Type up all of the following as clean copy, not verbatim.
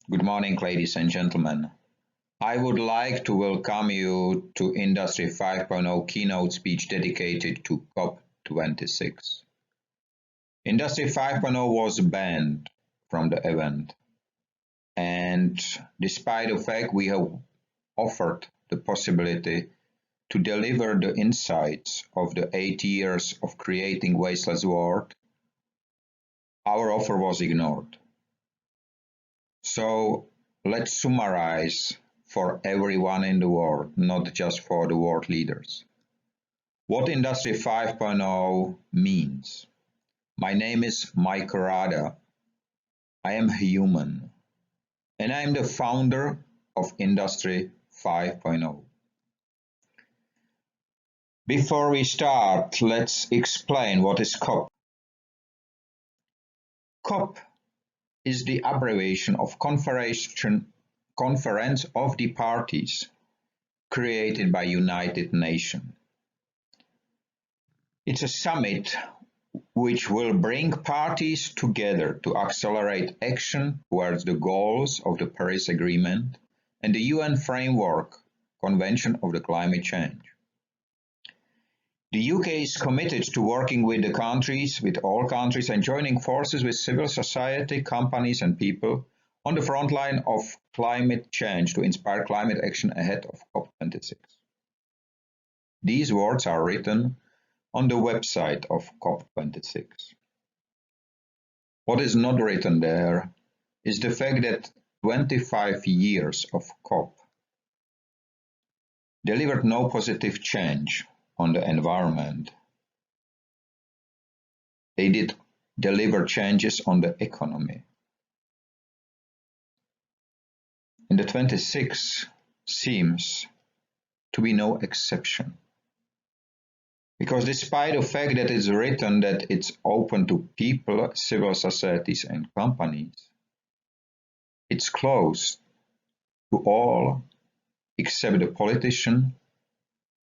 Good morning, ladies and gentlemen. I would like to welcome you to Industry 5.0 keynote speech dedicated to COP26. Industry 5.0 was banned from the event, and despite the fact we have offered the possibility to deliver the insights of the 8 years of creating Wasteless World, our offer was ignored. So let's summarize for everyone in the world, not just for the world leaders, what Industry 5.0 means. My name is Mike Rada. I am human, and I am the founder of Industry 5.0. Before we start, let's explain what is COP. COP is the abbreviation of Conference of the Parties, created by United Nations. It's a summit which will bring parties together to accelerate action towards the goals of the Paris Agreement and the UN Framework Convention of the Climate Change. The UK is committed to working with all countries, and joining forces with civil society, companies and people on the front line of climate change to inspire climate action ahead of COP26. These words are written on the website of COP26. What is not written there is the fact that 25 years of COP delivered no positive change on the environment. They did deliver changes on the economy. And the 26 seems to be no exception. Because despite the fact that it's written that it's open to people, civil societies and companies, it's closed to all except the politicians,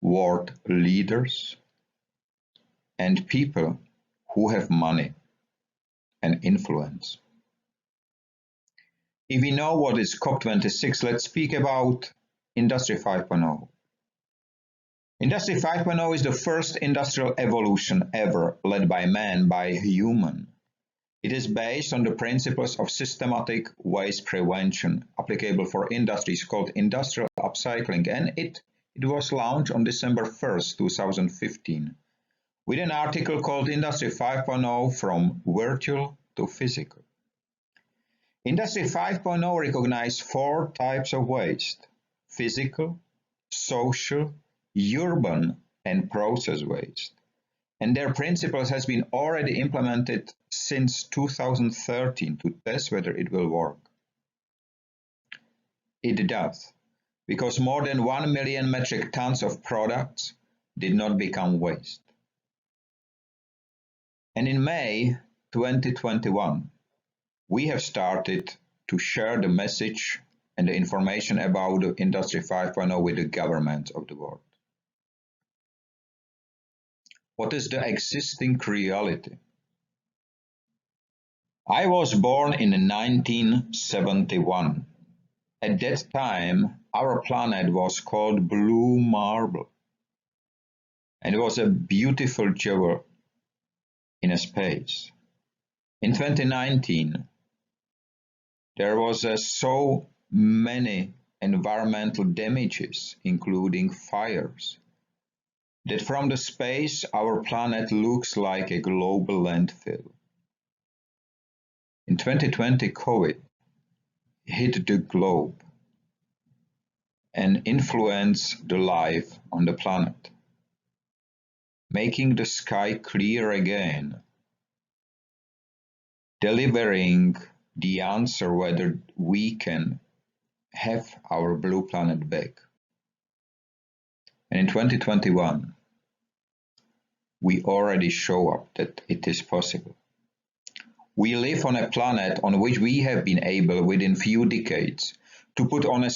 world leaders and people who have money and influence. If we know what is COP26, let's speak about Industry 5.0. Industry 5.0 is the first industrial evolution ever led by man, by human. It is based on the principles of systematic waste prevention applicable for industries called industrial upcycling, and it was launched on December 1st, 2015, with an article called Industry 5.0 from Virtual to Physical. Industry 5.0 recognizes 4 types of waste: physical, social, urban and process waste. And their principles has been already implemented since 2013 to test whether it will work. It does, because more than 1 million metric tons of products did not become waste. And in May 2021, we have started to share the message and the information about the Industry 5.0 with the governments of the world. What is the existing reality? I was born in 1971. At that time, our planet was called Blue Marble, and it was a beautiful jewel in space. In 2019, there was so many environmental damages, including fires, that from the space our planet looks like a global landfill. In 2020, COVID hit the globe and influenced the life on the planet, making the sky clear again, delivering the answer whether we can have our blue planet back. And in 2021, we already show up that it is possible. We live on a planet on which we have been able within few decades to put on a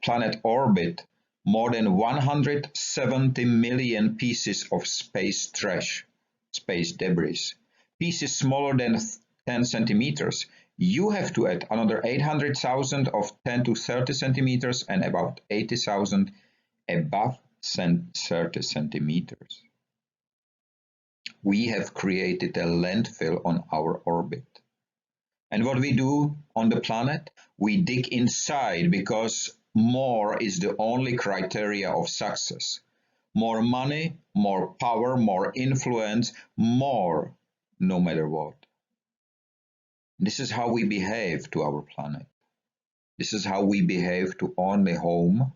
planet orbit more than 170 million pieces of space trash, space debris, pieces smaller than 10 centimeters, you have to add another 800,000 of 10 to 30 centimeters and about 80,000 above 30 centimeters. We have created a landfill on our orbit. And what we do on the planet? We dig inside because more is the only criteria of success. More money, more power, more influence, more no matter what. This is how we behave to our planet. This is how we behave to only home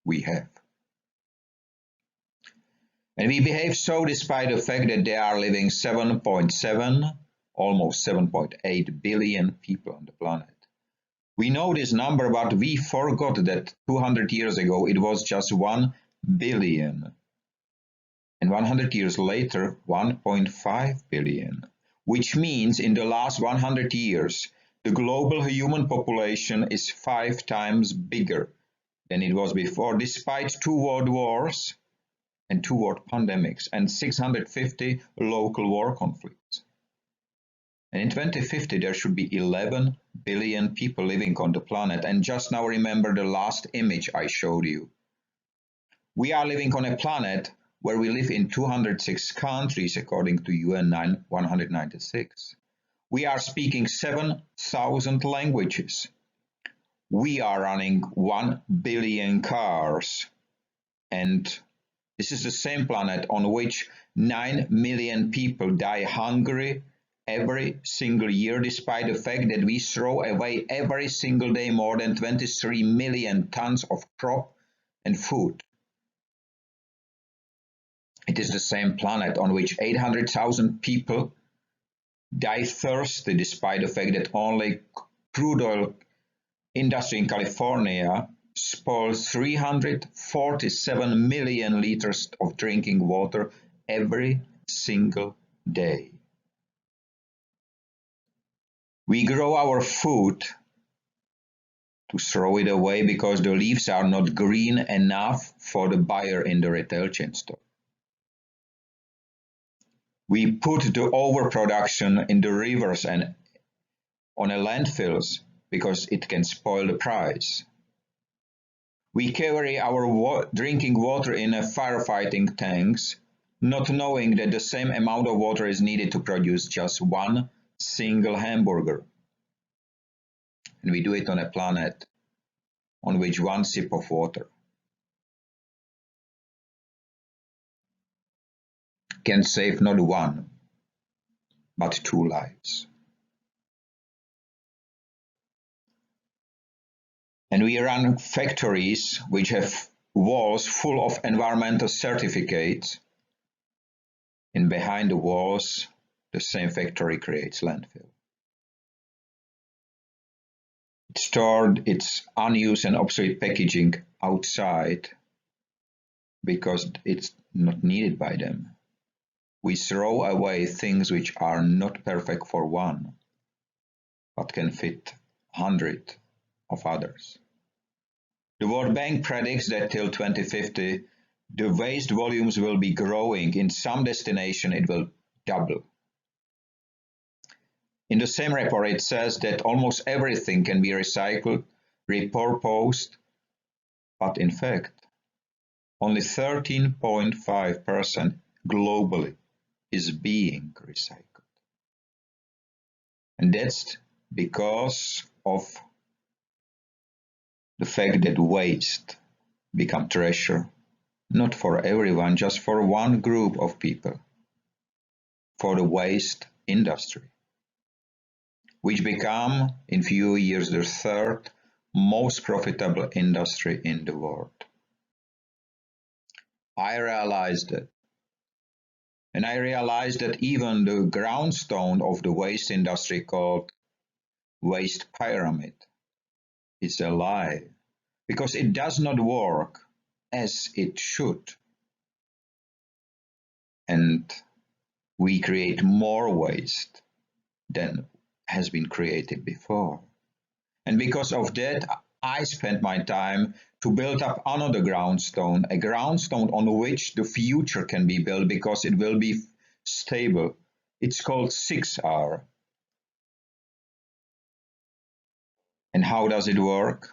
we have. And we behave so despite the fact that there are living 7.7, almost 7.8 billion people on the planet. We know this number, but we forgot that 200 years ago it was just 1 billion. And 100 years later, 1.5 billion. Which means in the last 100 years, the global human population is 5 times bigger than it was before, despite 2 world wars and 2 world pandemics and 650 local war conflicts. And in 2050, there should be 11 billion people living on the planet. And just now remember the last image I showed you. We are living on a planet where we live in 206 countries according to UN 196. We are speaking 7,000 languages. We are running 1 billion cars. And this is the same planet on which 9 million people die hungry every single year, despite the fact that we throw away every single day more than 23 million tons of crop and food. It is the same planet on which 800,000 people die thirsty, despite the fact that only crude oil industry in California spoils 347 million liters of drinking water every single day. We grow our food to throw it away because the leaves are not green enough for the buyer in the retail chain store. We put the overproduction in the rivers and on a landfills because it can spoil the price. We carry our drinking water in a firefighting tanks, not knowing that the same amount of water is needed to produce just one single hamburger. And we do it on a planet on which one sip of water can save not 1, but 2 lives. And we run factories which have walls full of environmental certificates, and behind the walls, the same factory creates landfill. It stored its unused and obsolete packaging outside because it's not needed by them. We throw away things which are not perfect for one, but can fit 100 of others. The World Bank predicts that till 2050, the waste volumes will be growing. In some destination, it will double. In the same report, it says that almost everything can be recycled, repurposed, but in fact, only 13.5% globally is being recycled. And that's because of the fact that waste becomes treasure, not for everyone, just for one group of people, for the waste industry, which become in few years the 3rd most profitable industry in the world. I realized that. And I realized that even the groundstone of the waste industry called waste pyramid is a lie, because it does not work as it should. And we create more waste than has been created before. And because of that, I spent my time to build up another groundstone, a groundstone on which the future can be built because it will be stable. It's called 6R. And how does it work?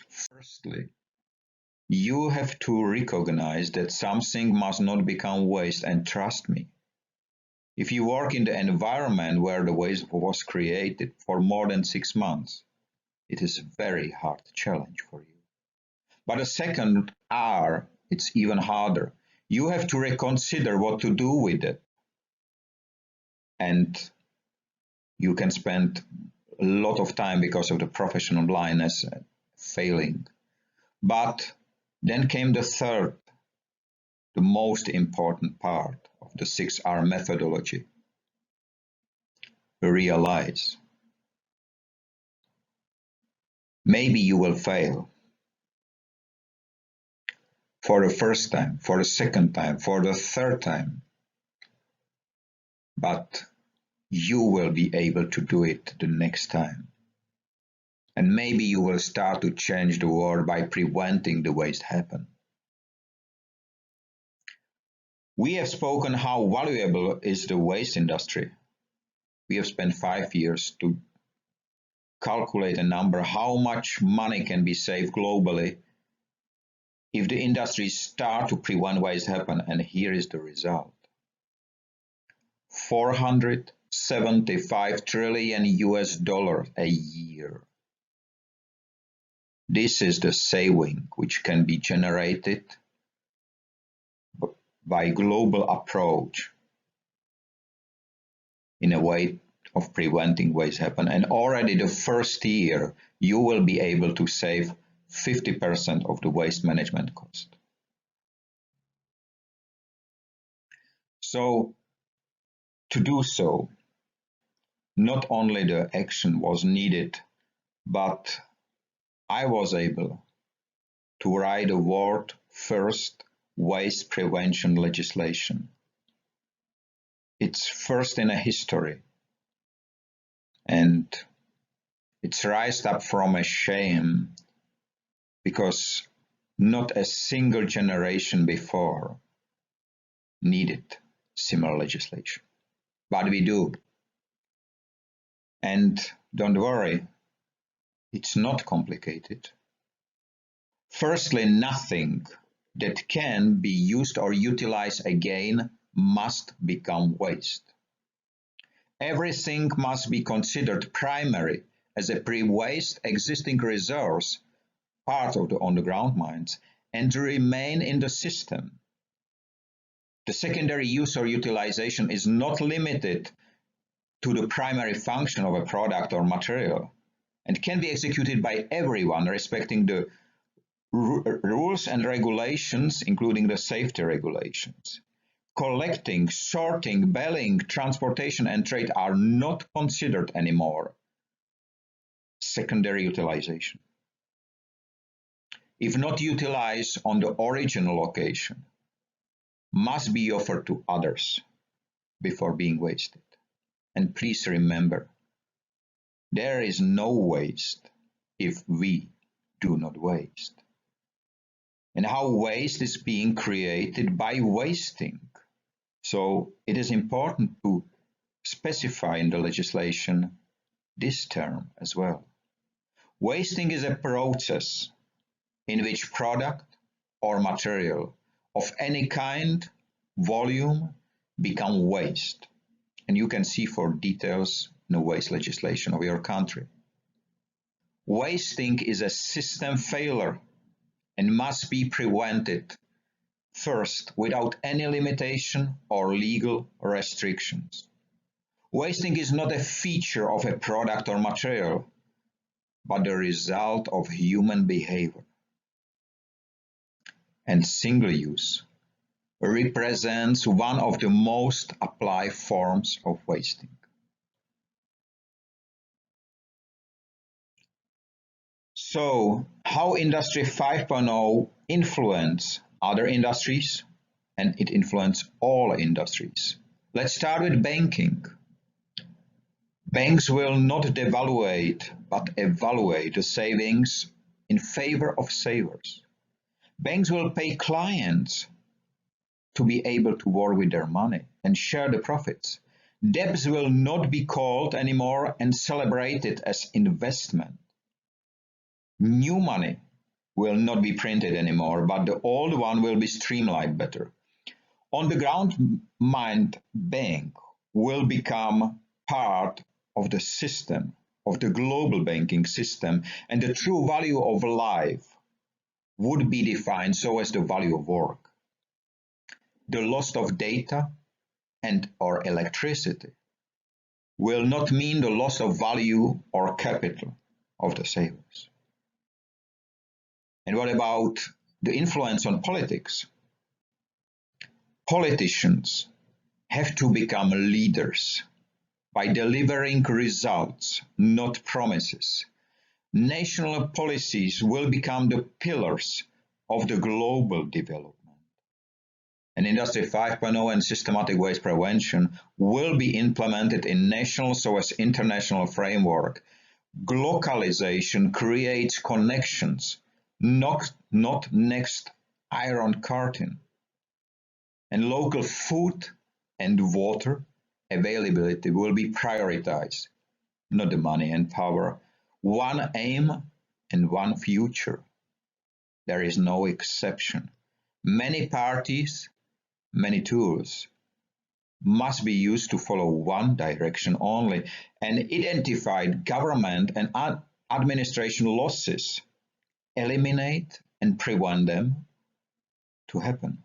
Firstly, you have to recognize that something must not become waste, and trust me, if you work in the environment where the waste was created for more than 6 months, it is a very hard challenge for you. But the second R, it's even harder. You have to reconsider what to do with it. And you can spend a lot of time because of the professional blindness failing. But then came the third, the most important part of the 6R methodology. Realize. Maybe you will fail. For the first time, for the second time, for the third time. But you will be able to do it the next time. And maybe you will start to change the world by preventing the waste happen. We have spoken how valuable is the waste industry. We have spent 5 years to calculate a number how much money can be saved globally if the industries start to prevent waste happen, and here is the result. 475 trillion US dollars a year. This is the saving which can be generated by global approach in a way of preventing waste happen. And already the first year, you will be able to save 50% of the waste management cost. So to do so, not only the action was needed, but I was able to write the world's first waste prevention legislation. It's first in a history, and it's raised up from a shame because not a single generation before needed similar legislation. But we do. And don't worry, it's not complicated. Firstly, nothing that can be used or utilized again must become waste. Everything must be considered primary as a pre-waste existing resource, part of the on-the-ground mines, and to remain in the system. The secondary use or utilization is not limited to the primary function of a product or material and can be executed by everyone respecting the rules and regulations, including the safety regulations. Collecting, sorting, baling, transportation, and trade are not considered anymore secondary utilization. If not utilized on the original location, must be offered to others before being wasted. And please remember, there is no waste if we do not waste. And how waste is being created by wasting. So it is important to specify in the legislation this term as well. Wasting is a process in which product or material of any kind, volume, become waste. And you can see for details in the waste legislation of your country. Wasting is a system failure and must be prevented first without any limitation or legal restrictions. Wasting is not a feature of a product or material, but the result of human behavior. And single use represents one of the most applied forms of wasting. So, how Industry 5.0 influence other industries, and it influences all industries. Let's start with banking. Banks will not devaluate, but evaluate the savings in favor of savers. Banks will pay clients to be able to work with their money and share the profits. Debts will not be called anymore and celebrated as investment. New money will not be printed anymore, but the old one will be streamlined better. On the ground, mind bank will become part of the system, of the global banking system, and the true value of life would be defined so as the value of work. The loss of data and or electricity will not mean the loss of value or capital of the savers. And what about the influence on politics? Politicians have to become leaders by delivering results, not promises. National policies will become the pillars of the global development. And Industry 5.0 and systematic waste prevention will be implemented in national so as international framework. Glocalization creates connections, not next iron curtain. And local food and water availability will be prioritized, not the money and power. One aim and one future. There is no exception. Many parties, many tools must be used to follow one direction only and identified government and administration losses, eliminate and prevent them to happen.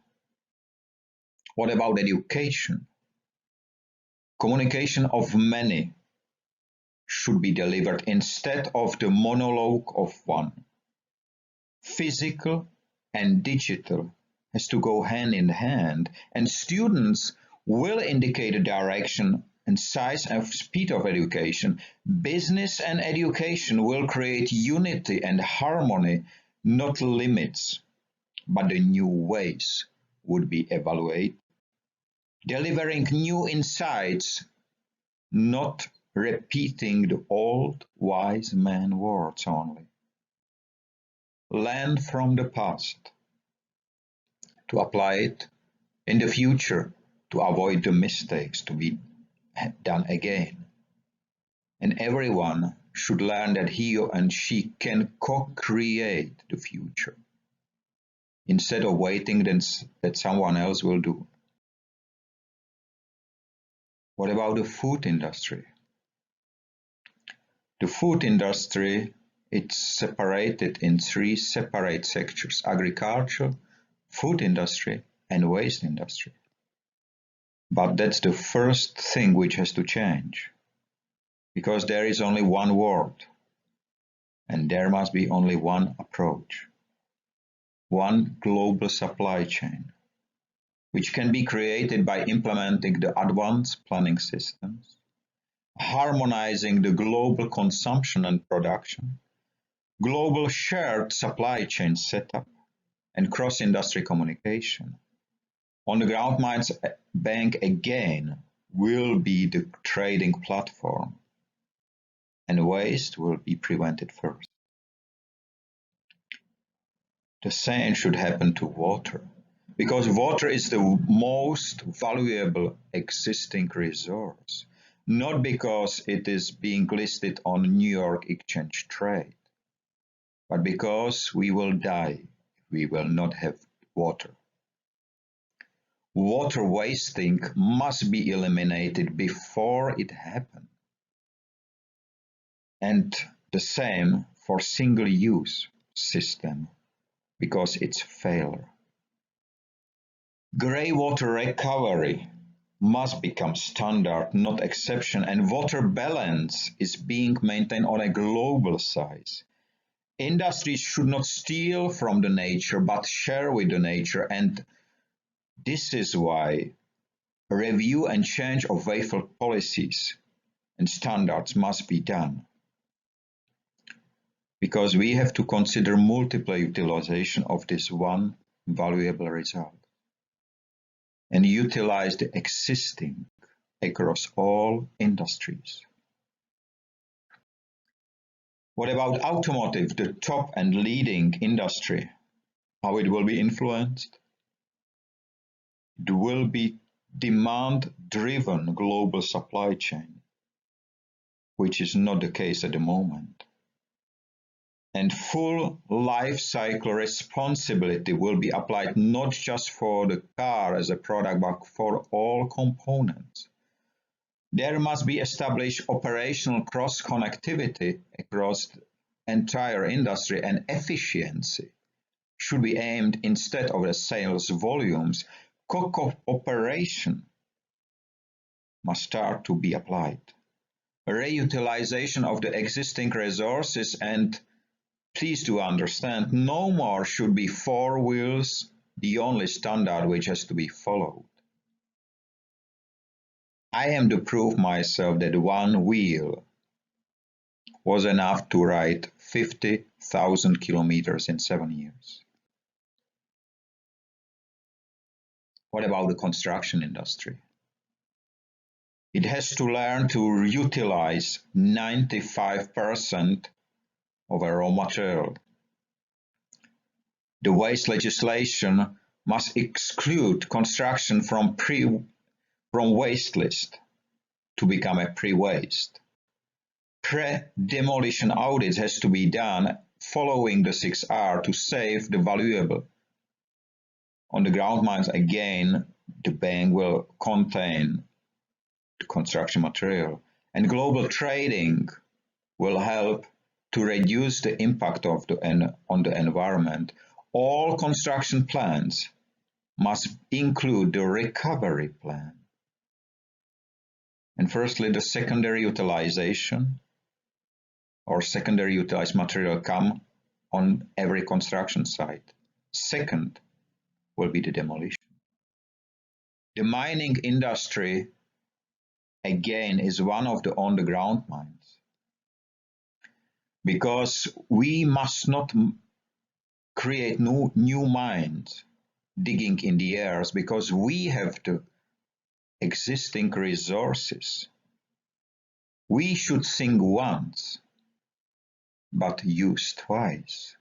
What about education? Communication of many should be delivered instead of the monologue of one. Physical and digital has to go hand in hand, and students will indicate the direction and size and speed of education. Business and education will create unity and harmony, not limits, but the new ways would be evaluated, delivering new insights, not repeating the old wise man words only. Learn from the past to apply it in the future to avoid the mistakes to be done again. And everyone should learn that he and she can co-create the future instead of waiting that someone else will do. What about the food industry? The food industry, it's separated in three separate sectors: agriculture, food industry, and waste industry. But that's the first thing which has to change, because there is only one world, and there must be only one approach, one global supply chain, which can be created by implementing the advanced planning systems, harmonizing the global consumption and production, global shared supply chain setup, and cross-industry communication. On the ground, Minds Bank again will be the trading platform, and waste will be prevented first. The same should happen to water, because water is the most valuable existing resource, not because it is being listed on New York Exchange Trade, but because we will die if we will not have water. Water wasting must be eliminated before it happens. And the same for single-use system, because it's failure. Grey water recovery must become standard, not exception, and water balance is being maintained on a global size. Industries should not steal from the nature, but share with the nature, and this is why a review and change of wafer policies and standards must be done, because we have to consider multiple utilization of this one valuable result and utilize the existing across all industries. What about automotive, the top and leading industry? How it will be influenced? It will be demand-driven global supply chain, which is not the case at the moment. And full life cycle responsibility will be applied not just for the car as a product, but for all components. There must be established operational cross-connectivity across the entire industry, and efficiency should be aimed instead of the sales volumes. Co-operation must start to be applied. Reutilization of the existing resources, and please do understand, no more should be four wheels the only standard which has to be followed. I am to prove myself that one wheel was enough to ride 50,000 kilometers in 7 years. What about the construction industry? It has to learn to utilize 95% of a raw material. The waste legislation must exclude construction from waste list to become a pre-waste. Pre-demolition audits has to be done following the 6R to save the valuable. On the ground mines, again, the bank will contain the construction material, and global trading will help to reduce the impact on the environment. All construction plans must include the recovery plan. And firstly, the secondary utilization or secondary utilized material come on every construction site. Second will be the demolition. The mining industry, again, is one of the on-the-ground mines, because we must not create new mines digging in the airs, because we have the existing resources. We should think once, but use twice.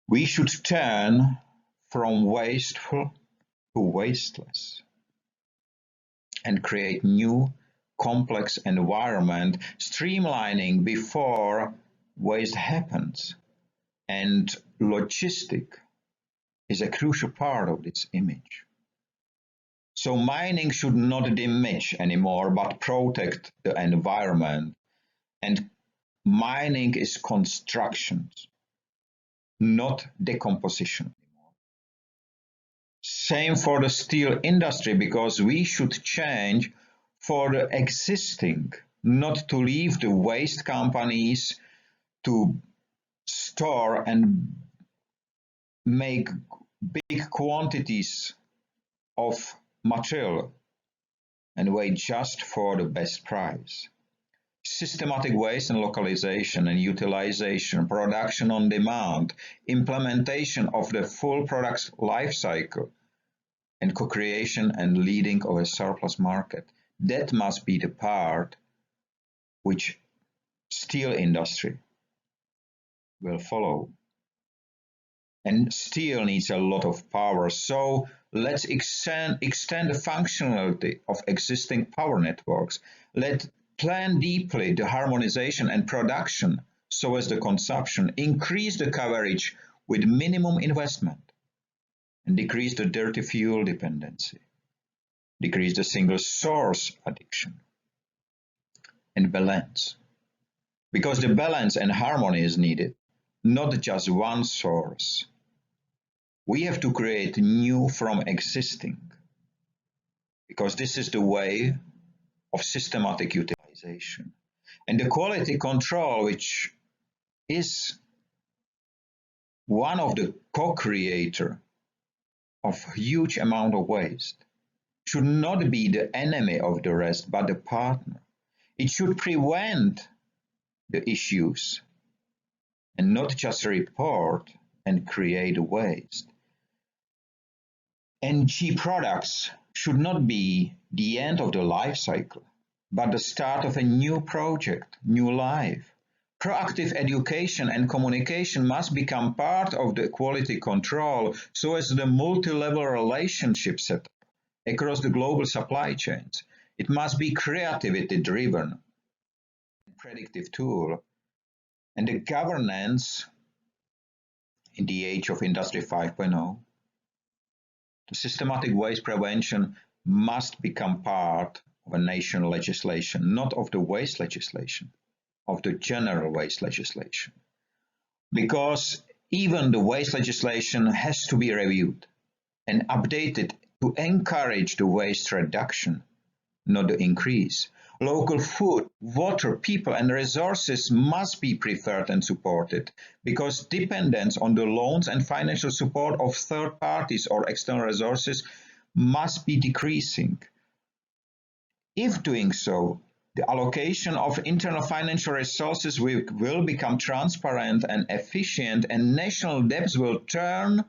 We should turn from wasteful to wasteless and create new complex environment, streamlining before waste happens. And logistic is a crucial part of this image. So mining should not damage anymore, but protect the environment. And mining is construction, not decomposition anymore. Same for the steel industry, because we should change for the existing, not to leave the waste companies to store and make big quantities of material and wait just for the best price. Systematic waste and localization and utilization, production on demand, implementation of the full product's life cycle, and co-creation and leading of a surplus market. That must be the part which steel industry will follow. And steel needs a lot of power, so let's extend the functionality of existing power networks. Let's plan deeply the harmonization and production so as the consumption, increase the coverage with minimum investment, and decrease the dirty fuel dependency, decrease the single source addiction, and balance. Because the balance and harmony is needed, not just one source. We have to create new from existing, because this is the way of systematic utilization. And the quality control, which is one of the co-creator of huge amount of waste, should not be the enemy of the rest, but the partner. It should prevent the issues and not just report and create waste. NG products should not be the end of the life cycle, but the start of a new project, new life. Proactive education and communication must become part of the quality control so as the multi-level relationship set across the global supply chains. It must be creativity-driven, predictive tool, and the governance in the age of Industry 5.0. The systematic waste prevention must become part of a national legislation, not of the waste legislation, of the general waste legislation. Because even the waste legislation has to be reviewed and updated to encourage the waste reduction, not the increase. Local food, water, people and resources must be preferred and supported because dependence on the loans and financial support of third parties or external resources must be decreasing. If doing so, the allocation of internal financial resources will become transparent and efficient, and national debts will turn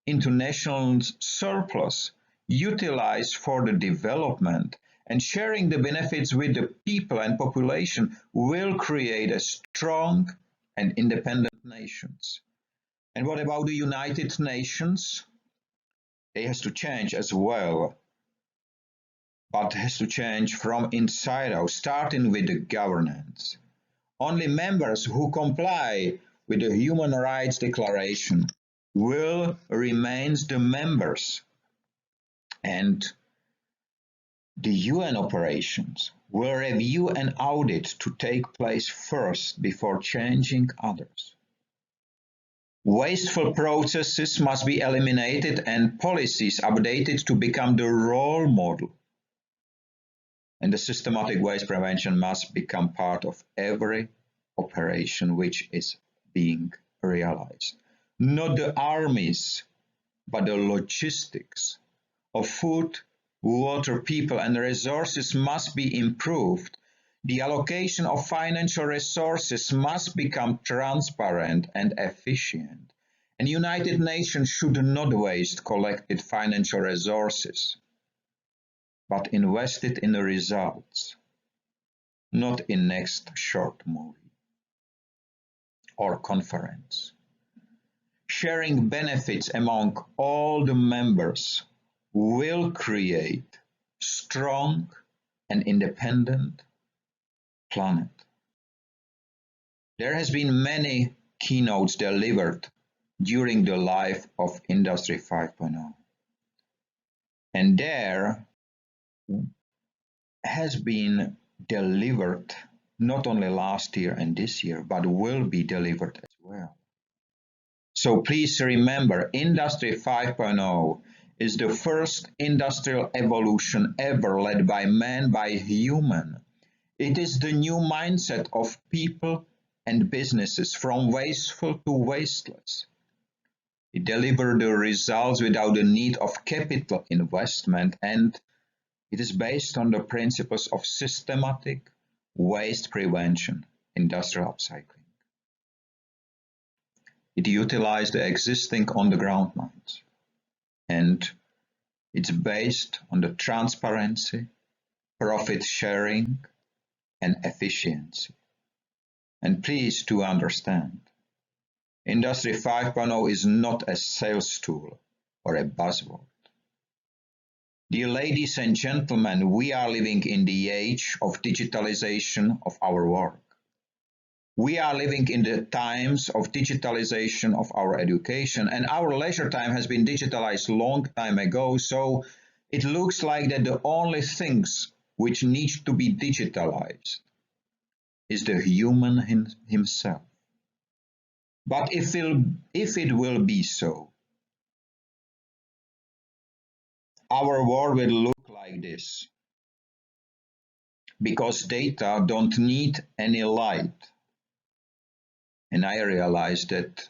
into national surplus, utilized for the development, and sharing the benefits with the people and population will create a strong and independent nations. And what about the United Nations? They has to change as well, but has to change from inside out, starting with the governance. Only members who comply with the Human Rights Declaration will remain the members, and the UN operations will review and audit to take place first before changing others. Wasteful processes must be eliminated and policies updated to become the role model. And the systematic waste prevention must become part of every operation which is being realized. Not the armies, but the logistics of food, water, people and resources must be improved. The allocation of financial resources must become transparent and efficient. And the United Nations should not waste collected financial resources, but invest it in the results, not in next short movie or conference. Sharing benefits among all the members will create strong and independent planet. There has been many keynotes delivered during the life of Industry 5.0. And there has been delivered not only last year and this year, but will be delivered as well. So please remember, Industry 5.0 is the first industrial evolution ever led by man, by human. It is the new mindset of people and businesses from wasteful to wasteless. It delivers the results without the need of capital investment, and it is based on the principles of systematic waste prevention, industrial upcycling. It utilizes the existing on-the-ground mines, and it's based on the transparency, profit sharing, and efficiency. And please to understand, Industry 5.0 is not a sales tool or a buzzword. Dear ladies and gentlemen, we are living in the age of digitalization of our work. We are living in the times of digitalization of our education, and our leisure time has been digitalized long time ago, so it looks like that the only things which need to be digitalized is the human himself. But if it will be so, our world will look like this, because data don't need any light. And I realized that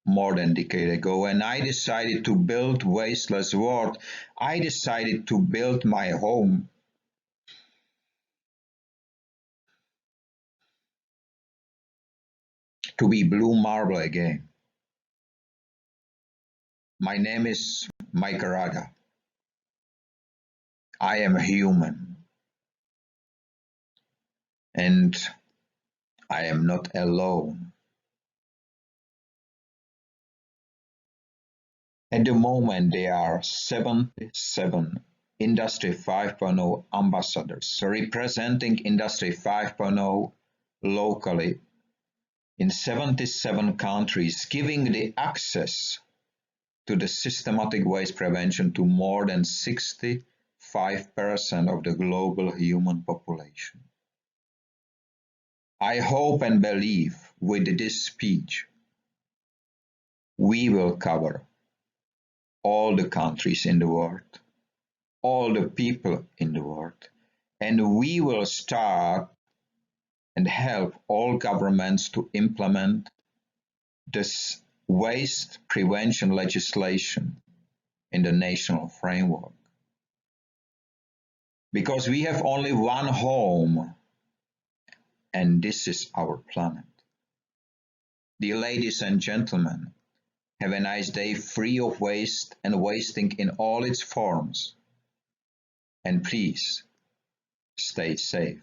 more than a decade ago, and I decided to build Wasteless World. I decided to build my home. To be blue marble again. My name is Mike Arada. I am a human. And I am not alone. At the moment, there are 77 Industry 5.0 ambassadors representing Industry 5.0 locally in 77 countries, giving the access to the systematic waste prevention to more than 65% of the global human population. I hope and believe with this speech we will cover all the countries in the world, all the people in the world, and we will start and help all governments to implement this waste prevention legislation in the national framework. Because we have only one home, and this is our planet. Dear ladies and gentlemen, have a nice day free of waste and wasting in all its forms. And please, stay safe.